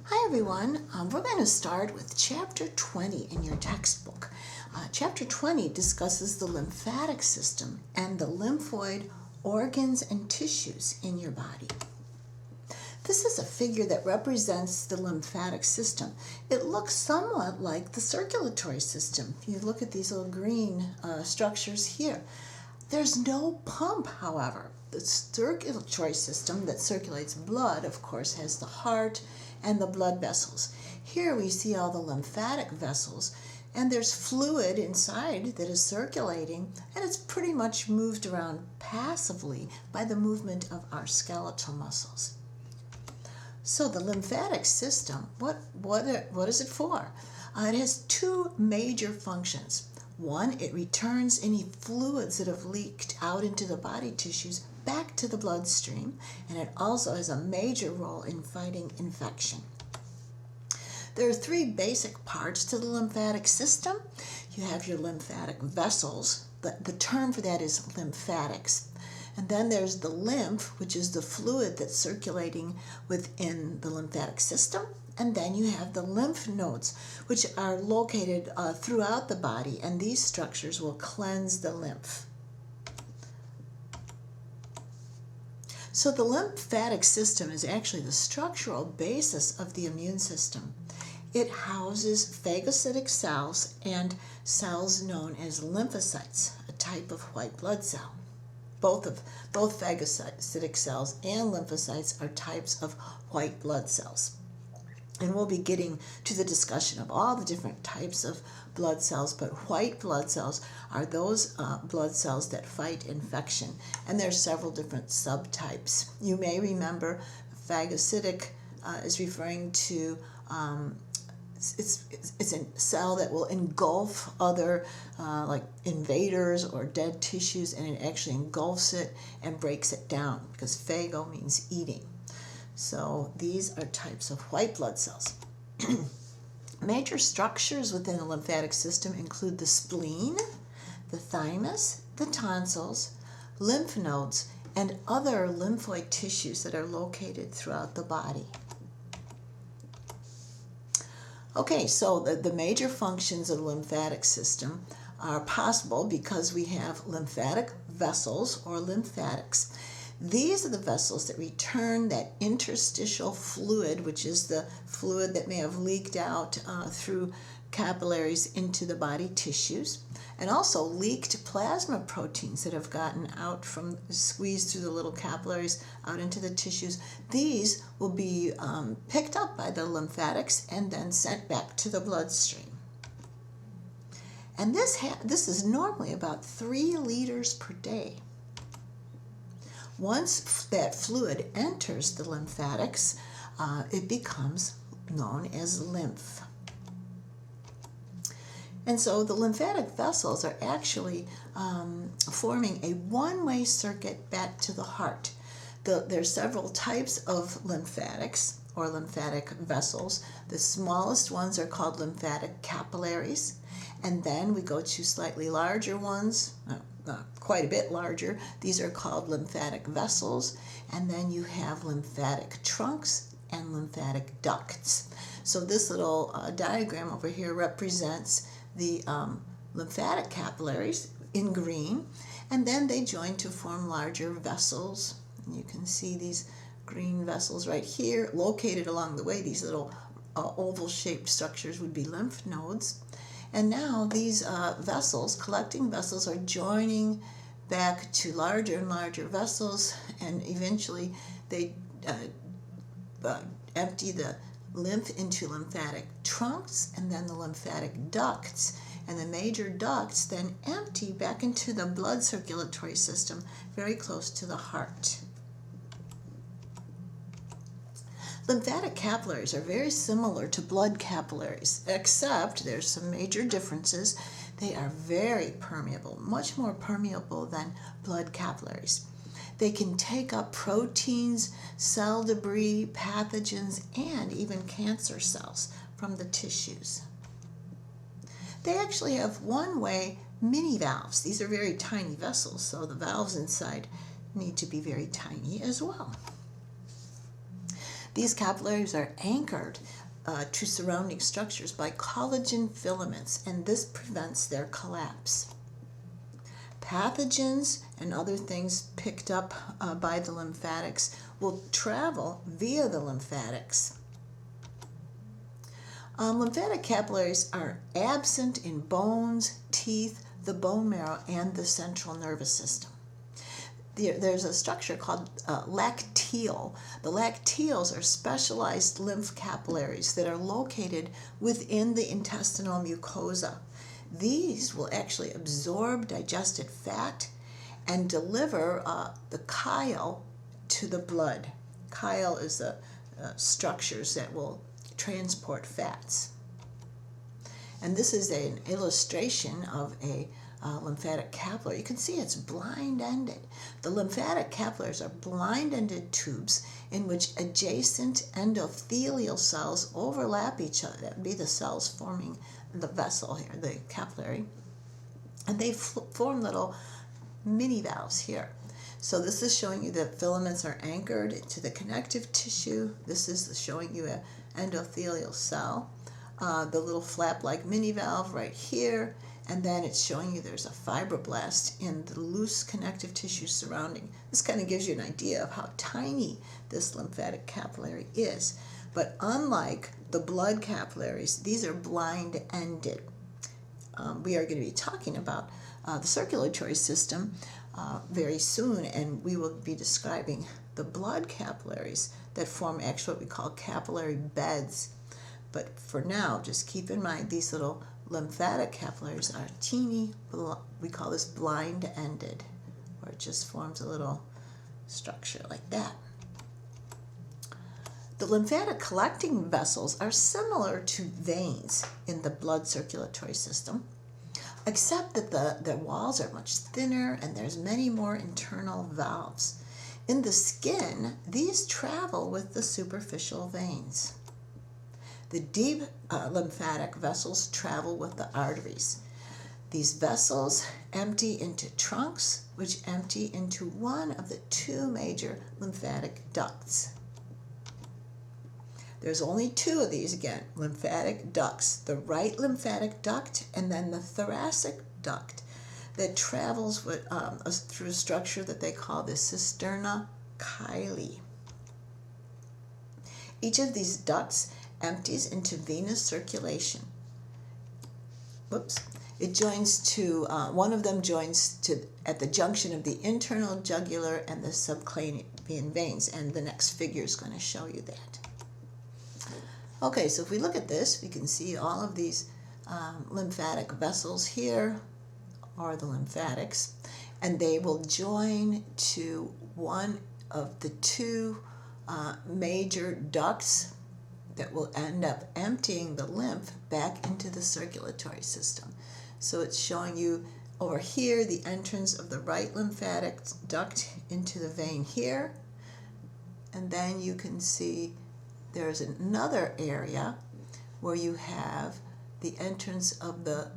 Hi everyone, we're going to start with Chapter 20 in your textbook. Chapter 20 discusses the lymphatic system and the lymphoid organs and tissues in your body. This is a figure that represents the lymphatic system. It looks somewhat like the circulatory system. If you look at these little green structures here, there's no pump, however. The circulatory system that circulates blood, of course, has the heart and the blood vessels. Here we see all the lymphatic vessels, and there's fluid inside that is circulating, and it's pretty much moved around passively by the movement of our skeletal muscles. So the lymphatic system, what is it for? It has two major functions. One, it returns any fluids that have leaked out into the body tissues back to the bloodstream, and it also has a major role in fighting infection. There are three basic parts to the lymphatic system. You have your lymphatic vessels. The term for that is lymphatics. And then there's the lymph, which is the fluid that's circulating within the lymphatic system. And then you have the lymph nodes, which are located throughout the body, and these structures will cleanse the lymph. So the lymphatic system is actually the structural basis of the immune system. It houses phagocytic cells and cells known as lymphocytes, a type of white blood cell. Both phagocytic cells and lymphocytes are types of white blood cells. And we'll be getting to the discussion of all the different types of blood cells, but white blood cells are those blood cells that fight infection. And there are several different subtypes. You may remember phagocytic is referring to it's a cell that will engulf other like invaders or dead tissues, and it actually engulfs it and breaks it down, because phago means eating. So these are types of white blood cells. Major structures within the lymphatic system include the spleen, the thymus, the tonsils, lymph nodes, and other lymphoid tissues that are located throughout the body. Okay, so the major functions of the lymphatic system are possible because we have lymphatic vessels or lymphatics. These are the vessels that return that interstitial fluid, which is the fluid that may have leaked out through capillaries into the body tissues, and also leaked plasma proteins that have gotten out from squeezed through the little capillaries out into the tissues. These will be picked up by the lymphatics and then sent back to the bloodstream. And this is normally about 3 liters per day. Once that fluid enters the lymphatics, it becomes known as lymph. And so the lymphatic vessels are actually forming a one-way circuit back to the heart. There are several types of lymphatics or lymphatic vessels. The smallest ones are called lymphatic capillaries, and then we go to slightly larger ones, quite a bit larger. These are called lymphatic vessels, and then you have lymphatic trunks and lymphatic ducts. So this little diagram over here represents the lymphatic capillaries in green, and then they join to form larger vessels. And you can see these green vessels right here located along the way. These little oval-shaped structures would be lymph nodes. And now these vessels, collecting vessels, are joining back to larger and larger vessels, and eventually they empty the lymph into lymphatic trunks and then the lymphatic ducts. And the major ducts then empty back into the blood circulatory system very close to the heart. Lymphatic capillaries are very similar to blood capillaries, except there's some major differences. They are very permeable, much more permeable than blood capillaries. They can take up proteins, cell debris, pathogens, and even cancer cells from the tissues. They actually have one-way mini valves. These are very tiny vessels, so the valves inside need to be very tiny as well. These capillaries are anchored to surrounding structures by collagen filaments, and this prevents their collapse. Pathogens and other things picked up by the lymphatics will travel via the lymphatics. Lymphatic capillaries are absent in bones, teeth, the bone marrow, and the central nervous system. There's a structure called lacteal. The lacteals are specialized lymph capillaries that are located within the intestinal mucosa. These will actually absorb digested fat and deliver the chyle to the blood. Chyle is the structures that will transport fats. And this is an illustration of a lymphatic capillary. You can see it's blind-ended. The lymphatic capillaries are blind-ended tubes in which adjacent endothelial cells overlap each other. That would be the cells forming the vessel here, the capillary. And they form little mini valves here. So this is showing you that filaments are anchored to the connective tissue. This is showing you an endothelial cell. The little flap-like mini valve right here, and then it's showing you there's a fibroblast in the loose connective tissue surrounding. This kind of gives you an idea of how tiny this lymphatic capillary is. But unlike the blood capillaries, these are blind-ended. We are going to be talking about the circulatory system very soon, and we will be describing the blood capillaries that form actually what we call capillary beds. But for now, just keep in mind these little lymphatic capillaries are teeny, we call this blind-ended, where it just forms a little structure like that. The lymphatic collecting vessels are similar to veins in the blood circulatory system, except that the walls are much thinner and there's many more internal valves. In the skin, these travel with the superficial veins. The deep lymphatic vessels travel with the arteries. These vessels empty into trunks, which empty into one of the two major lymphatic ducts. There's only two of these again, lymphatic ducts, the right lymphatic duct and then the thoracic duct that travels with, through a structure that they call the cisterna chyli. Each of these ducts empties into venous circulation. It joins to, one of them joins to at the junction of the internal jugular and the subclavian veins, and the next figure is going to show you that. Okay, so if we look at this, we can see all of these lymphatic vessels here are the lymphatics, and they will join to one of the two major ducts that will end up emptying the lymph back into the circulatory system. So it's showing you over here the entrance of the right lymphatic duct into the vein here, and then you can see there's another area where you have the entrance of the,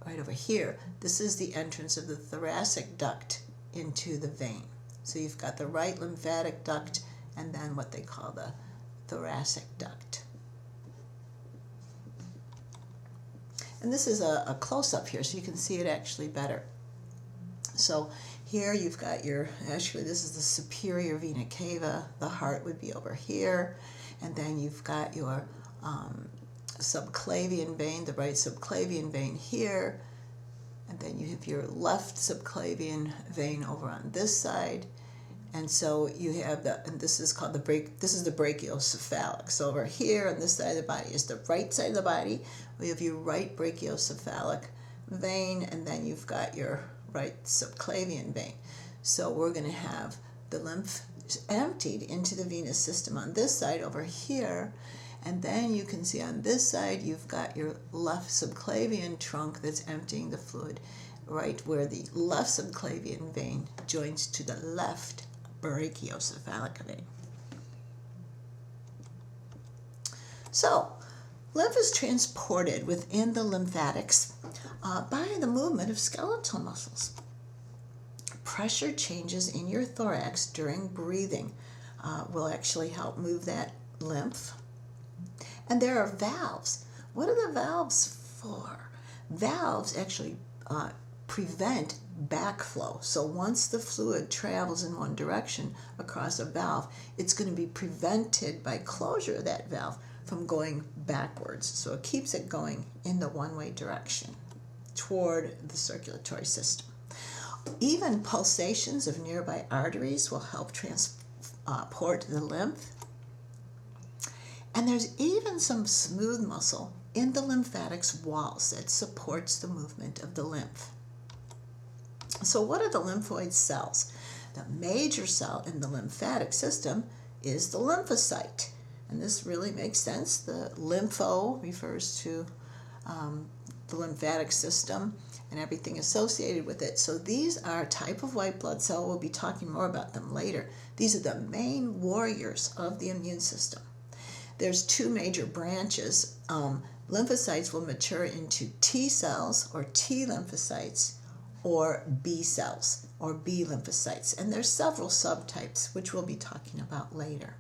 right over here, this is the entrance of the thoracic duct into the vein. So you've got the right lymphatic duct and then what they call the thoracic duct. And this is a close-up here, so you can see it actually better. So here you've got your, actually this is the superior vena cava, the heart would be over here, and then you've got your subclavian vein, the right subclavian vein here, and then you have your left subclavian vein over on this side, and so you have the, and this is called this is the brachiocephalic. So over here on this side of the body is the right side of the body. We have your right brachiocephalic vein, and then you've got your right subclavian vein. So we're going to have the lymph emptied into the venous system on this side over here, and then you can see on this side you've got your left subclavian trunk that's emptying the fluid right where the left subclavian vein joins to the left brachiocephalic vein. So lymph is transported within the lymphatics by the movement of skeletal muscles. Pressure changes in your thorax during breathing will actually help move that lymph. And there are valves. What are the valves for? Valves actually prevent backflow. So once the fluid travels in one direction across a valve, it's going to be prevented by closure of that valve from going backwards. So it keeps it going in the one-way direction toward the circulatory system. Even pulsations of nearby arteries will help transport the lymph. And there's even some smooth muscle in the lymphatics walls that supports the movement of the lymph. So what are the lymphoid cells? The major cell in the lymphatic system is the lymphocyte. And this really makes sense. The lympho refers to the lymphatic system and everything associated with it. So these are a type of white blood cell. We'll be talking more about them later. These are the main warriors of the immune system. There's two major branches. Lymphocytes will mature into T cells or T lymphocytes, or B cells or B lymphocytes. And there's several subtypes, which we'll be talking about later.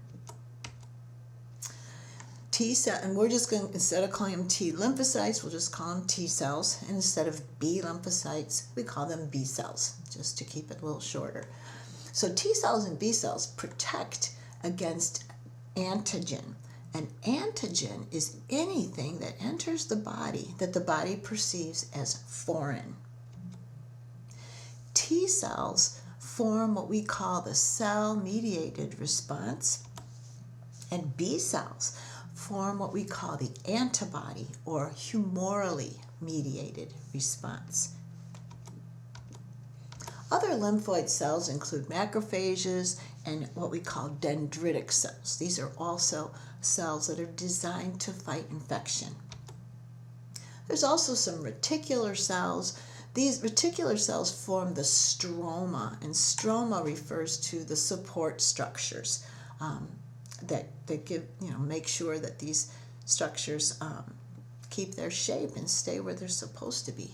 T cell, and we're just going, instead of calling them T lymphocytes, we'll just call them T cells. And instead of B lymphocytes, we call them B cells, just to keep it a little shorter. So T cells and B cells protect against antigen. An antigen is anything that enters the body that the body perceives as foreign. T cells form what we call the cell-mediated response, and B cells form what we call the antibody or humorally mediated response. Other lymphoid cells include macrophages and what we call dendritic cells. These are also cells that are designed to fight infection. There's also some reticular cells. These reticular cells form the stroma, and stroma refers to the support structures that give, make sure that these structures keep their shape and stay where they're supposed to be.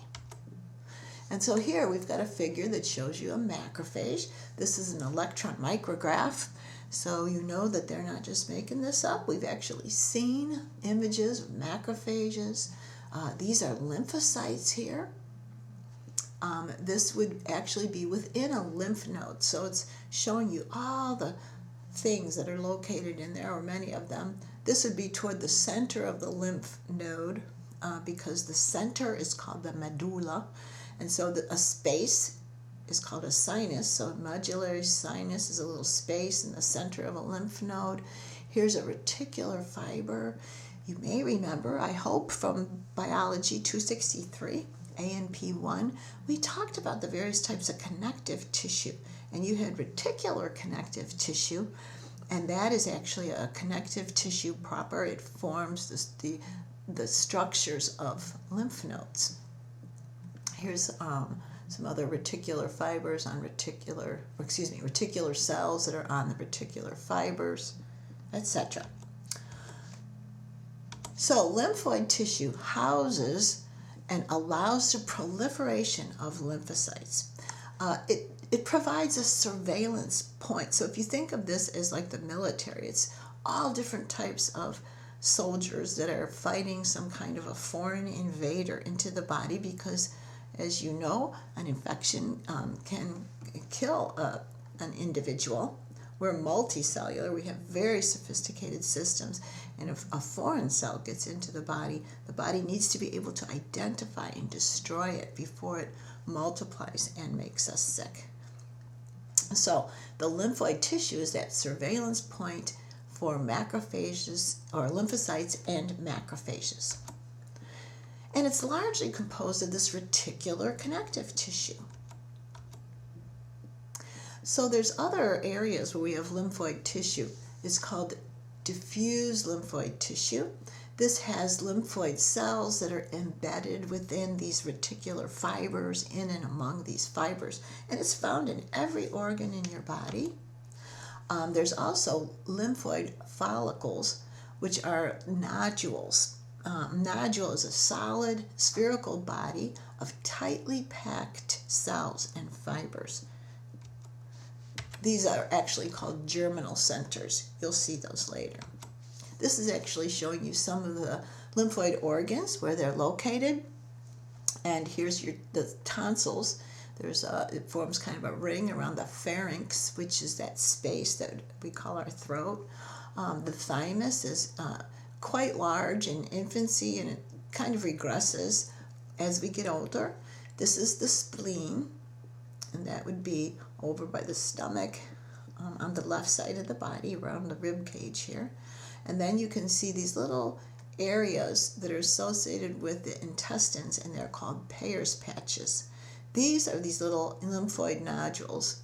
And so here we've got a figure that shows you a macrophage. This is an electron micrograph, so you know that they're not just making this up. We've actually seen images of macrophages. These are lymphocytes here. This would actually be within a lymph node, so it's showing you all the things that are located in there, or many of them. This would be toward the center of the lymph node because the center is called the medulla, and so a space is called a sinus. So a medullary sinus is a little space in the center of a lymph node. Here's a reticular fiber. You may remember, I hope, from Biology 263, ANP1, we talked about the various types of connective tissue. And you had reticular connective tissue, and that is actually a connective tissue proper. It forms the structures of lymph nodes. Here's some other reticular fibers on reticular cells that are on the reticular fibers, etc. So lymphoid tissue houses and allows the proliferation of lymphocytes. It provides a surveillance point. So if you think of this as like the military, it's all different types of soldiers that are fighting some kind of a foreign invader into the body because, as you know, an infection can kill an individual. We're multicellular. We have very sophisticated systems. And if a foreign cell gets into the body needs to be able to identify and destroy it before it multiplies and makes us sick. So the lymphoid tissue is that surveillance point for macrophages or lymphocytes and macrophages. And it's largely composed of this reticular connective tissue. So there's other areas where we have lymphoid tissue. It's called diffuse lymphoid tissue. This has lymphoid cells that are embedded within these reticular fibers, in and among these fibers. And it's found in every organ in your body. There's also lymphoid follicles, which are nodules. Nodule is a solid spherical body of tightly packed cells and fibers. These are actually called germinal centers. You'll see those later. This is actually showing you some of the lymphoid organs, where they're located. And here's the tonsils. It forms kind of a ring around the pharynx, which is that space that we call our throat. The thymus is quite large in infancy, and it kind of regresses as we get older. This is the spleen, and that would be over by the stomach on the left side of the body, around the rib cage here. And then you can see these little areas that are associated with the intestines, and they're called Peyer's patches. These are these little lymphoid nodules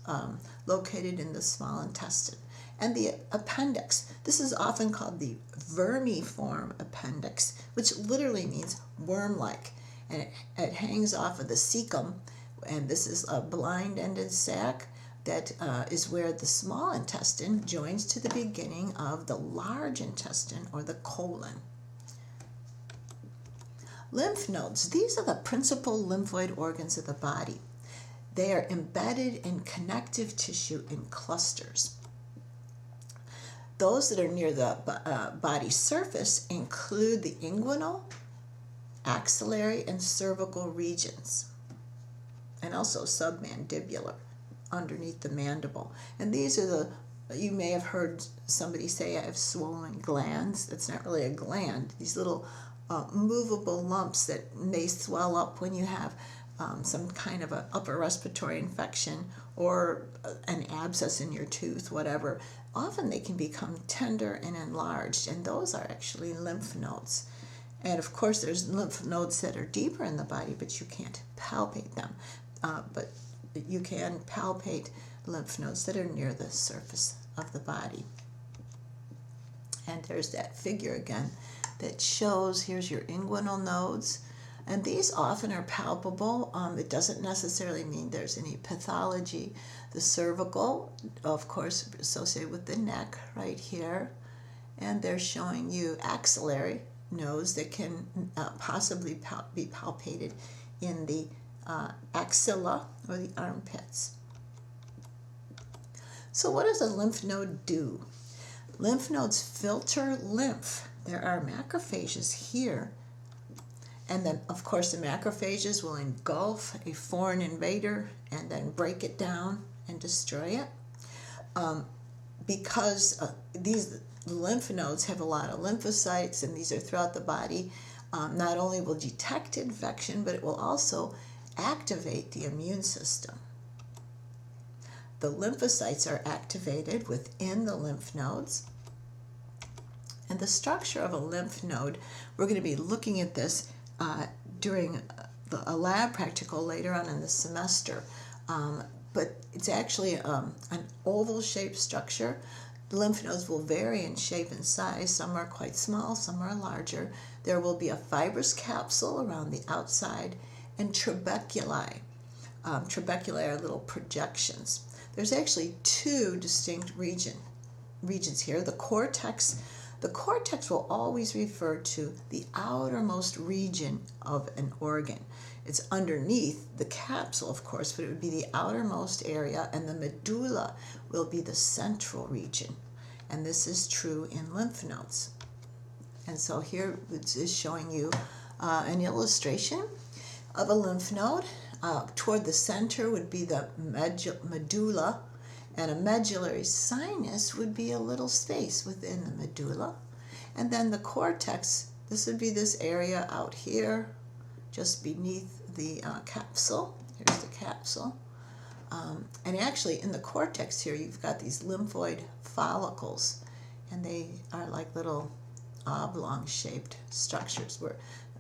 located in the small intestine. And the appendix, this is often called the vermiform appendix, which literally means worm-like. And it hangs off of the cecum, and this is a blind-ended sac that is where the small intestine joins to the beginning of the large intestine, or the colon. Lymph nodes, these are the principal lymphoid organs of the body. They are embedded in connective tissue in clusters. Those that are near the body surface include the inguinal, axillary, and cervical regions, and also submandibular, underneath the mandible. And these are you may have heard somebody say, I have swollen glands. That's not really a gland. These little movable lumps that may swell up when you have some kind of an upper respiratory infection or an abscess in your tooth, whatever. Often they can become tender and enlarged, and those are actually lymph nodes. And of course, there's lymph nodes that are deeper in the body, but you can't palpate them. But you can palpate lymph nodes that are near the surface of the body. And there's that figure again that shows, here's your inguinal nodes, and these often are palpable. It doesn't necessarily mean there's any pathology. The cervical, of course, associated with the neck right here, and they're showing you axillary nodes that can possibly be palpated in the axilla, or the armpits. So what does a lymph node do? Lymph nodes filter lymph. There are macrophages here, and then of course the macrophages will engulf a foreign invader and then break it down and destroy it. Because these lymph nodes have a lot of lymphocytes, and these are throughout the body, not only will detect infection, but it will also activate the immune system. The lymphocytes are activated within the lymph nodes. And the structure of a lymph node, we're going to be looking at this during a lab practical later on in the semester. But it's actually an oval-shaped structure. The lymph nodes will vary in shape and size. Some are quite small, some are larger. There will be a fibrous capsule around the outside, and trabeculi. Trabeculi are little projections. There's actually two distinct regions here. The cortex will always refer to the outermost region of an organ. It's underneath the capsule, of course, but it would be the outermost area, and the medulla will be the central region. And this is true in lymph nodes. And so here it is showing you an illustration of a lymph node. Toward the center would be the medulla, and a medullary sinus would be a little space within the medulla. And then the cortex, this would be this area out here, just beneath the capsule. Here's the capsule. And actually in the cortex here, you've got these lymphoid follicles, and they are like little oblong-shaped structures where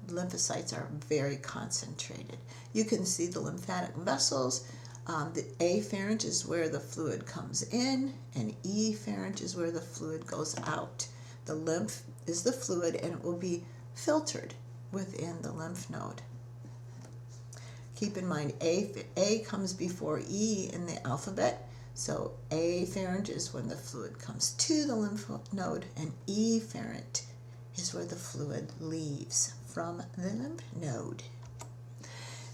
lymphocytes are very concentrated. You can see the lymphatic vessels. The afferent is where the fluid comes in, and efferent is where the fluid goes out. The lymph is the fluid, and it will be filtered within the lymph node. Keep in mind, A comes before E in the alphabet, so afferent is when the fluid comes to the lymph node, and efferent is where the fluid leaves from the lymph node.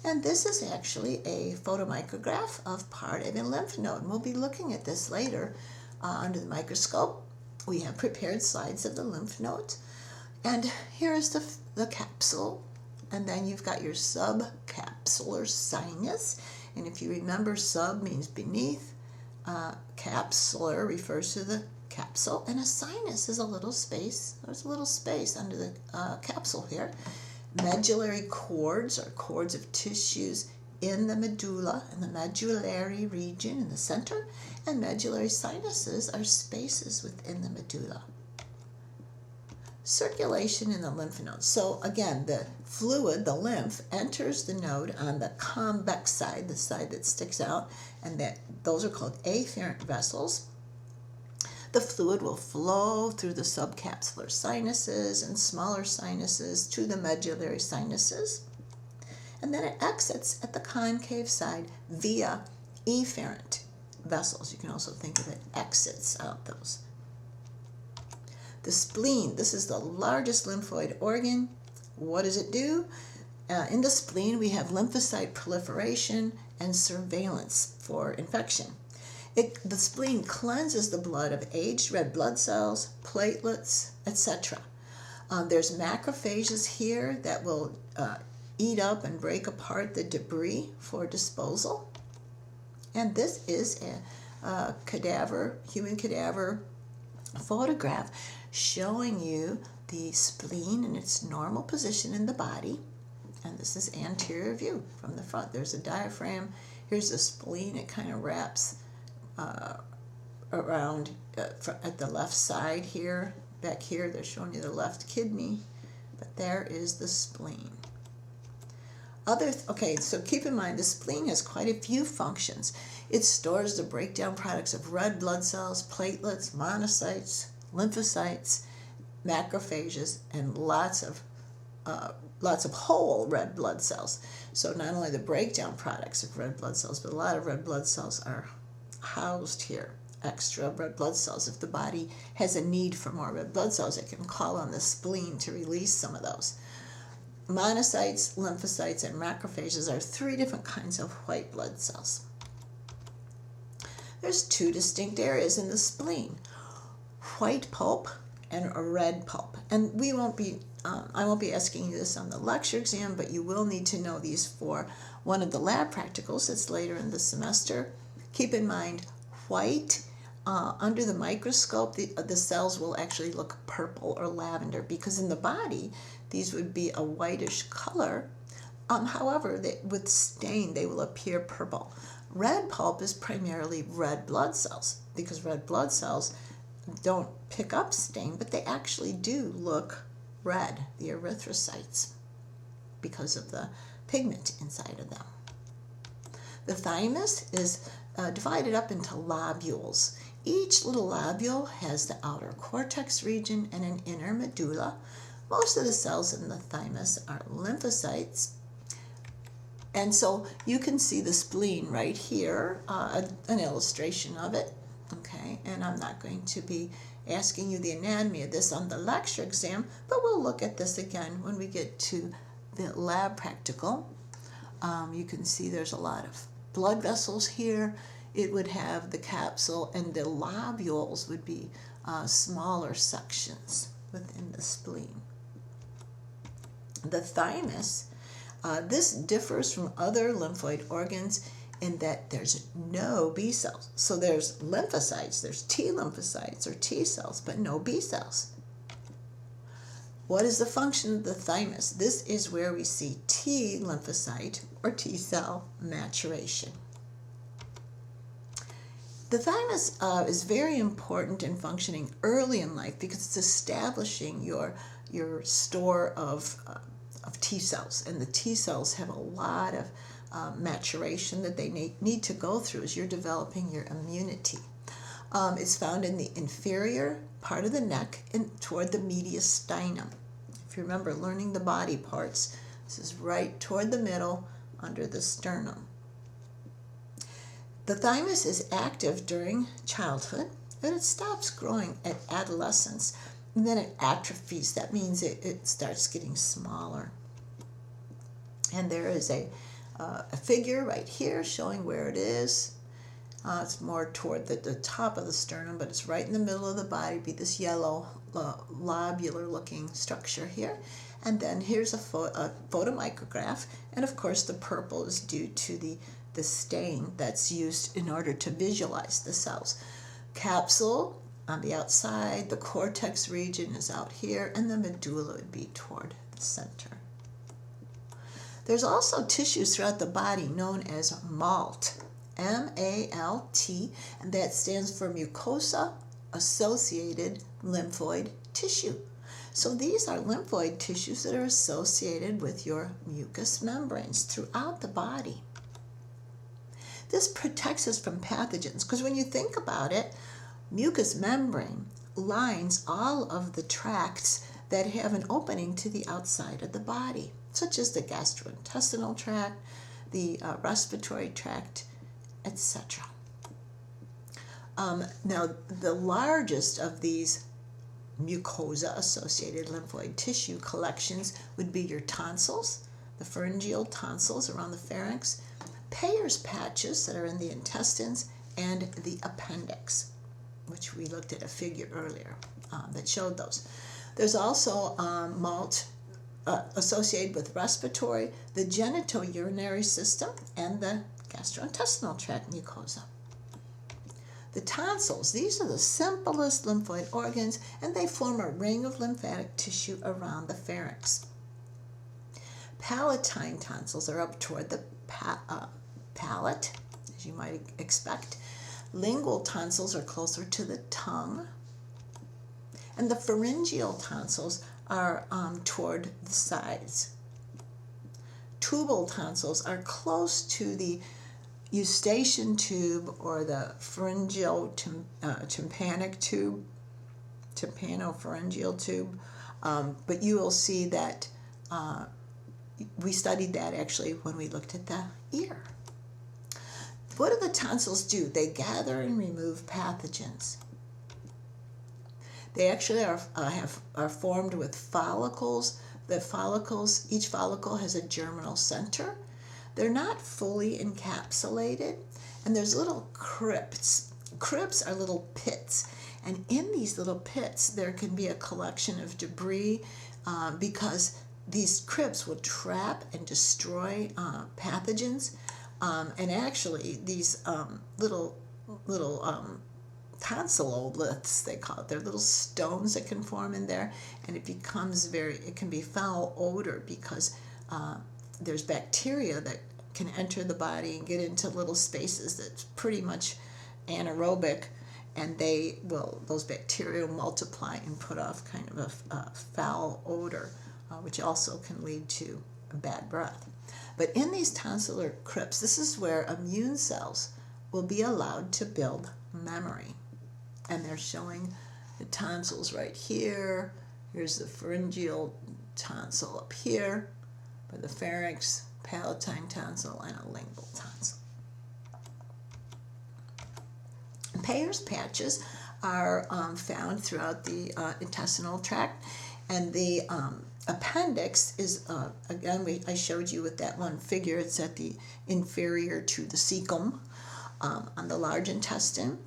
And this is actually a photomicrograph of part of a lymph node. And we'll be looking at this later under the microscope. We have prepared slides of the lymph nodes. And here is the capsule. And then you've got your subcapsular sinus. And if you remember, sub means beneath. Capsular refers to the capsule. And a sinus is a little space. There's a little space under the capsule here. Medullary cords are cords of tissues in the medulla, in the medullary region in the center. And medullary sinuses are spaces within the medulla. Circulation in the lymph nodes. So again, the fluid, the lymph, enters the node on the convex side, the side that sticks out, and those are called afferent vessels. The fluid will flow through the subcapsular sinuses and smaller sinuses to the medullary sinuses, and then it exits at the concave side via efferent vessels. You can also think of it exits out those. The spleen, this is the largest lymphoid organ. What does it do? In the spleen, we have lymphocyte proliferation and surveillance for infection. The spleen cleanses the blood of aged red blood cells, platelets, etc. There's macrophages here that will eat up and break apart the debris for disposal. And this is a human cadaver photograph showing you the spleen in its normal position in the body. And this is anterior view from the front. There's a diaphragm. Here's the spleen. It kind of wraps around at the left side here. Back here, they're showing you the left kidney. But there is the spleen. Okay, so keep in mind, the spleen has quite a few functions. It stores the breakdown products of red blood cells, platelets, monocytes, lymphocytes, macrophages, and lots of whole red blood cells. So not only the breakdown products of red blood cells, but a lot of red blood cells are housed here. Extra red blood cells. If the body has a need for more red blood cells, it can call on the spleen to release some of those. Monocytes, lymphocytes, and macrophages are three different kinds of white blood cells. There's two distinct areas in the spleen: white pulp and a red pulp. And I won't be asking you this on the lecture exam, but you will need to know these for one of the lab practicals that's later in the semester. Keep in mind, white, under the microscope, the cells will actually look purple or lavender, because in the body, these would be a whitish color. However, with stain, they will appear purple. Red pulp is primarily red blood cells, because red blood cells don't pick up stain, but they actually do look red, the erythrocytes, because of the pigment inside of them. The thymus is divided up into lobules. Each little lobule has the outer cortex region and an inner medulla. Most of the cells in the thymus are lymphocytes. And so you can see the spleen right here, an illustration of it. Okay, and I'm not going to be asking you the anatomy of this on the lecture exam, but we'll look at this again when we get to the lab practical. You can see there's a lot of blood vessels here. It would have the capsule, and the lobules would be smaller sections within the spleen. The thymus, this differs from other lymphoid organs in that there's no B cells. So there's lymphocytes, there's T lymphocytes or T cells, but no B cells. What is the function of the thymus? This is where we see T lymphocyte or T cell maturation. The thymus is very important in functioning early in life because it's establishing your store of T cells, and the T cells have a lot of maturation that they need to go through as you're developing your immunity. It's found in the inferior part of the neck and toward the mediastinum. If you remember learning the body parts, this is right toward the middle under the sternum. The thymus is active during childhood, and it stops growing at adolescence, and then it atrophies. That means it starts getting smaller. And there is a a figure right here showing where it is. It's more toward the top of the sternum, but it's right in the middle of the body. Be this yellow lobular looking structure here. And then here's a photomicrograph, and of course the purple is due to the stain that's used in order to visualize the cells. Capsule on the outside, the cortex region is out here, and the medulla would be toward the center. There's also tissues throughout the body known as MALT, M-A-L-T, and that stands for mucosa associated lymphoid tissue. So these are lymphoid tissues that are associated with your mucous membranes throughout the body. This protects us from pathogens because when you think about it, mucous membrane lines all of the tracts that have an opening to the outside of the body, such as the gastrointestinal tract, the respiratory tract, etc. Now, the largest of these mucosa-associated lymphoid tissue collections would be your tonsils, the pharyngeal tonsils around the pharynx, Peyer's patches that are in the intestines, and the appendix, which we looked at a figure earlier that showed those. There's also MALT associated with respiratory, the genitourinary system, and the gastrointestinal tract mucosa. The tonsils, these are the simplest lymphoid organs, and they form a ring of lymphatic tissue around the pharynx. Palatine tonsils are up toward the palate, as you might expect. Lingual tonsils are closer to the tongue. And the pharyngeal tonsils are toward the sides. Tubal tonsils are close to the eustachian tube or the pharyngeal tympanic tube, tympanopharyngeal tube, but you will see that we studied that actually when we looked at the ear. What do the tonsils do? They gather and remove pathogens. They actually are formed with follicles. The follicles, each follicle has a germinal center. They're not fully encapsulated, and there's little crypts. Crypts are little pits, and in these little pits there can be a collection of debris because these crypts will trap and destroy pathogens, and actually these little tonsilloliths, they call it. They're little stones that can form in there, and it can be foul odor because there's bacteria that can enter the body and get into little spaces that's pretty much anaerobic, and those bacteria multiply and put off kind of a foul odor, which also can lead to a bad breath. But in these tonsillar crypts, this is where immune cells will be allowed to build memory. And they're showing the tonsils right here. Here's the pharyngeal tonsil up here, by the pharynx, palatine tonsil, and a lingual tonsil. Peyer's patches are found throughout the intestinal tract, and the appendix is, again, I showed you with that one figure, it's at the inferior to the cecum on the large intestine.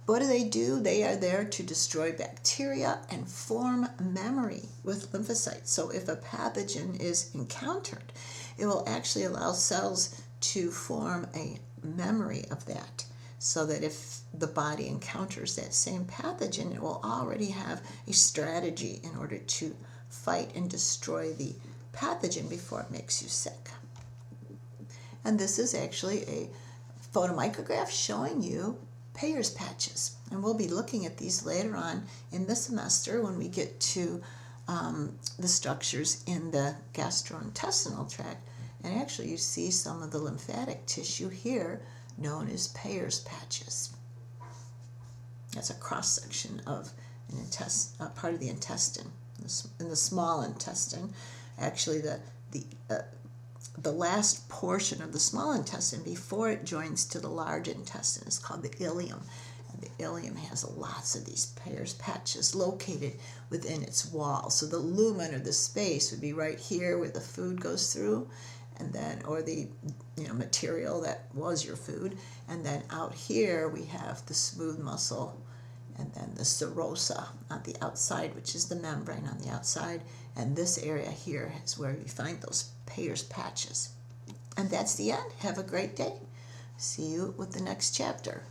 What do? They are there to destroy bacteria and form memory with lymphocytes. So if a pathogen is encountered, it will actually allow cells to form a memory of that, so that if the body encounters that same pathogen, it will already have a strategy in order to fight and destroy the pathogen before it makes you sick. And this is actually a photomicrograph showing you Peyer's patches, and we'll be looking at these later on in the semester when we get to the structures in the gastrointestinal tract. And actually you see some of the lymphatic tissue here known as Peyer's patches. That's a cross-section of an part of the intestine. In the small intestine, actually the last portion of the small intestine before it joins to the large intestine is called the ileum. And the ileum has lots of these Peyer's patches located within its wall. So the lumen, or the space, would be right here where the food goes through, and then, or the material that was your food. And then out here we have the smooth muscle, and then the serosa on the outside, which is the membrane on the outside. And this area here is where you find those Peyer's patches. And that's the end. Have a great day. See you with the next chapter.